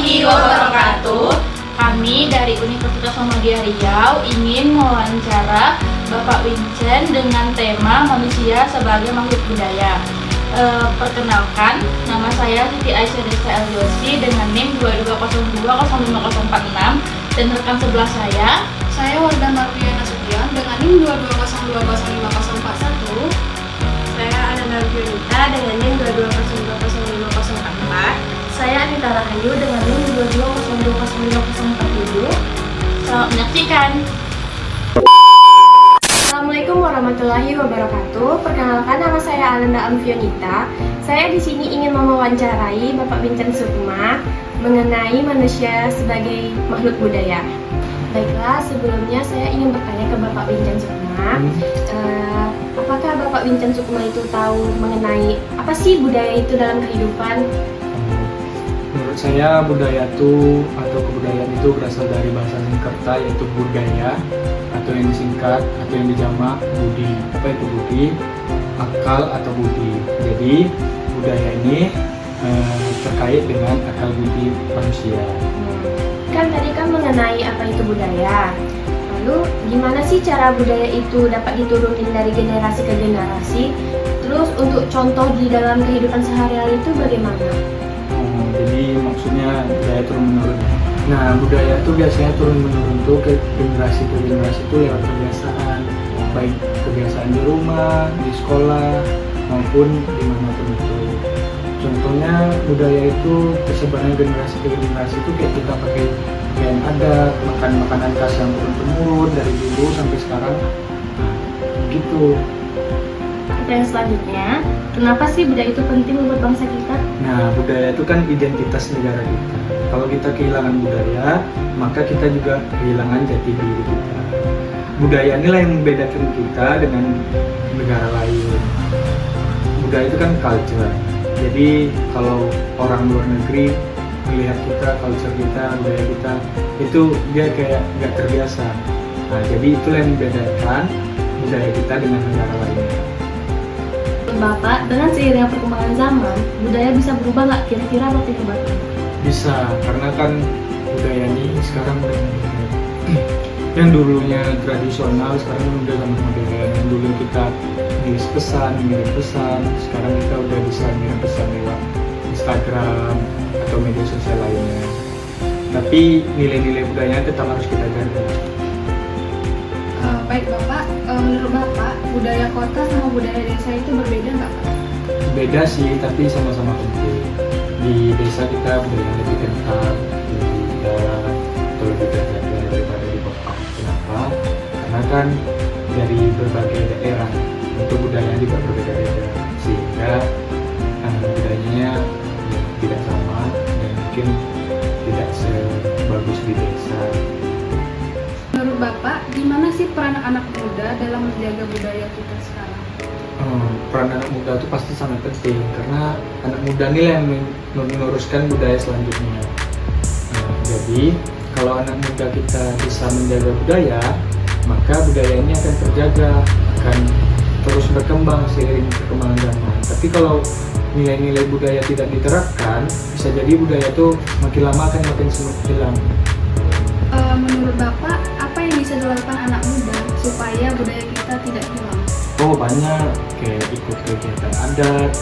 warahmatullahi wabarakatuh. Kami dari Universitas Muhammadiyah Riau ingin mewawancara Bapak Vincent dengan tema manusia sebagai makhluk budaya. Perkenalkan, nama saya Siti Aisyah Desta Eliosi dengan NIM 22020546 dan rekan sebelah saya Wardah Marfiana Sution dengan NIM 2202054041. Saya Ananda Fiorita dengan NIM 22020544. Saya Anita Rahayu dengan NIM 2202054047. selamat menyaksikan. Assalamualaikum warahmatullahi wabarakatuh. Perkenalkan, nama saya Ananda Amfionita. Saya di sini ingin mewawancarai Bapak Vincent Sukma mengenai manusia sebagai makhluk budaya. Baiklah, sebelumnya saya ingin bertanya ke Bapak Vincent Sukma, apakah Bapak Vincent Sukma itu tahu mengenai apa sih budaya itu dalam kehidupan? Menurut saya budaya itu atau kebudayaan itu berasal dari bahasa Sanskerta, yaitu budaya atau yang disingkat atau yang dijamak budi. Apa itu budi? Akal atau budi. Jadi budaya ini terkait dengan akal budi manusia. Kan tadi kan mengenai apa itu budaya. Lalu gimana sih cara budaya itu dapat diturunin dari generasi ke generasi? Terus untuk contoh di dalam kehidupan sehari-hari itu bagaimana? Jadi maksudnya budaya turun menurun. Nah, budaya itu biasanya turun menurun tuh ke generasi itu lewat kebiasaan, baik kebiasaan di rumah, di sekolah maupun dimanapun itu. Contohnya budaya itu tersebarnya generasi ke generasi itu kayak kita pakai pakaian adat, makan makanan khas yang turun temurun dari dulu sampai sekarang. Nah, gitu. Pertanyaan selanjutnya, kenapa sih budaya itu penting buat bangsa kita? Nah, budaya itu kan identitas negara kita. Kalau kita kehilangan budaya, maka kita juga kehilangan jati diri kita. Budaya inilah yang membedakan kita dengan negara lain. Budaya itu kan culture. Jadi kalau orang luar negeri melihat kita, culture kita, budaya kita, itu dia kayak nggak terbiasa. Nah, jadi itulah yang membedakan budaya kita dengan negara lainnya. Bapak, dengan seiringnya perkembangan zaman, budaya bisa berubah nggak? Kira-kira apa penyebabnya? Bisa, karena kan budaya ini sekarang yang dulunya tradisional sekarang udah zaman modern. Yang dulu kita nulis pesan, ngirim pesan, sekarang kita udah bisa ngirim pesan lewat Instagram atau media sosial lainnya. Tapi nilai-nilai budayanya tetap harus kita jaga. Baik Bapak, menurut Bapak budaya kota sama budaya desa itu berbeda nggak Pak? Beda sih, tapi sama-sama penting. Di desa kita budaya lebih kental, lebih dalam, atau lebih terjaga daripada di kota. Kenapa? Karena kan dari berbagai daerah, untuk budaya juga berbeda-beda, sehingga budayanya tidak sama dan mungkin tidak sebagus di desa. Menurut Bapak, gimana sih peran anak muda dalam menjaga budaya kita sekarang? Peran anak muda itu pasti sangat penting karena anak muda ini yang meneruskan budaya selanjutnya. Jadi kalau anak muda kita bisa menjaga budaya, maka budaya ini akan terjaga, akan terus berkembang seiring perkembangan zaman. Tapi kalau nilai-nilai budaya tidak diterapkan, bisa jadi budaya itu makin lama akan makin hilang. Menurut Bapak, apa yang bisa dilakukan anak muda supaya budaya kita tidak hilang? Oh, banyak, kayak ikut kegiatan adat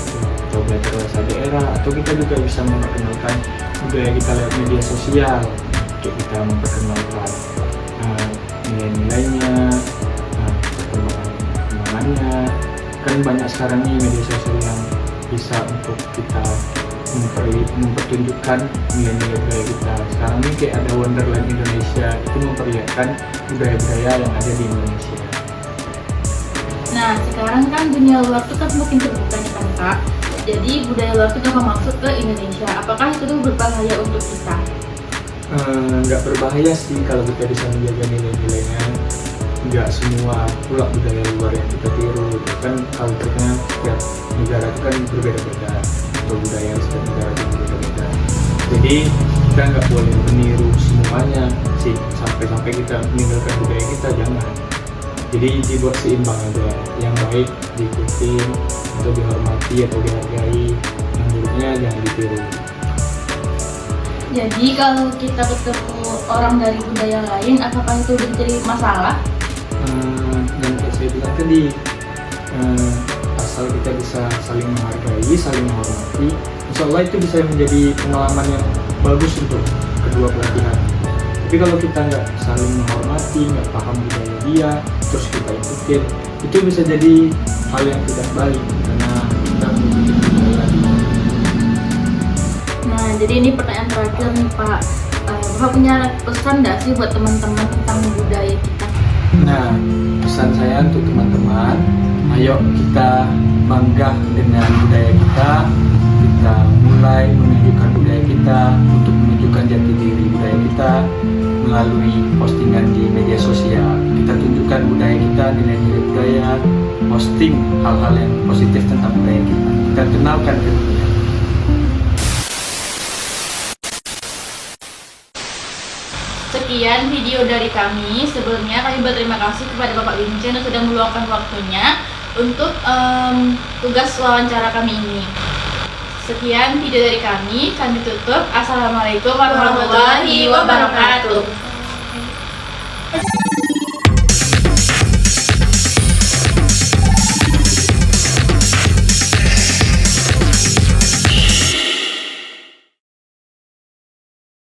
atau belajar bahasa daerah, atau kita juga bisa memperkenalkan budaya kita lewat media sosial, kayak kita memperkenalkan nilai-nilainya, perkembangannya. Kan banyak sekarang nih media sosial yang bisa untuk kita mempertunjukkan nilai-nilai budaya kita. Sekarang ini kayak ada Wonderland Indonesia, itu memperlihatkan budaya-budaya yang ada di Indonesia. Nah, sekarang kan dunia luar itu kan semakin terbuka nih kan Kak. Jadi budaya luar itu udah masuk ke Indonesia. Apakah itu tuh berbahaya untuk kita? Nggak berbahaya sih kalau kita bisa menjaga nilai-nilainya. Nggak semua pula budaya luar yang kita tiru. Kan culture-nya setiap negara itu kan berbeda-beda, atau budaya setiap negara itu berbeda-beda. Jadi kita nggak boleh meniru semuanya sih, sampai kita meninggalkan budaya kita, jangan. Jadi dibuat seimbang aja, yang baik diikuti atau dihormati atau dihargai, yang buruknya jangan ditiru. Jadi kalau kita ketemu orang dari budaya lain, apakah itu jadi masalah? Dan kayak saya bilang tadi, asal kita bisa saling menghargai, saling menghormati, insya Allah itu bisa menjadi pengalaman yang bagus untuk kedua belah pihak. Tapi kalau kita nggak saling menghormati, nggak paham budaya dia, terus kita ikutin, itu bisa jadi hal yang tidak baik karena kita mengikuti budaya dia. Nah, jadi ini pertanyaan terakhir nih Pak. Bapak punya pesan nggak sih buat teman-teman tentang budaya kita? Nah, pesan saya untuk teman-teman, ayo kita bangga dengan budaya kita mulai menunjukkan budaya kita untuk menunjukkan jati diri budaya kita melalui postingan di media sosial. Kita tunjukkan budaya kita, nilai-nilai budaya, posting hal-hal yang positif tentang budaya kita kenalkan ke dunia. Sekian video dari kami. Sebelumnya kami berterima kasih kepada Bapak Vincent yang sudah meluangkan waktunya untuk tugas wawancara kami ini. Sekian video dari kami tutup. Assalamualaikum warahmatullahi wabarakatuh.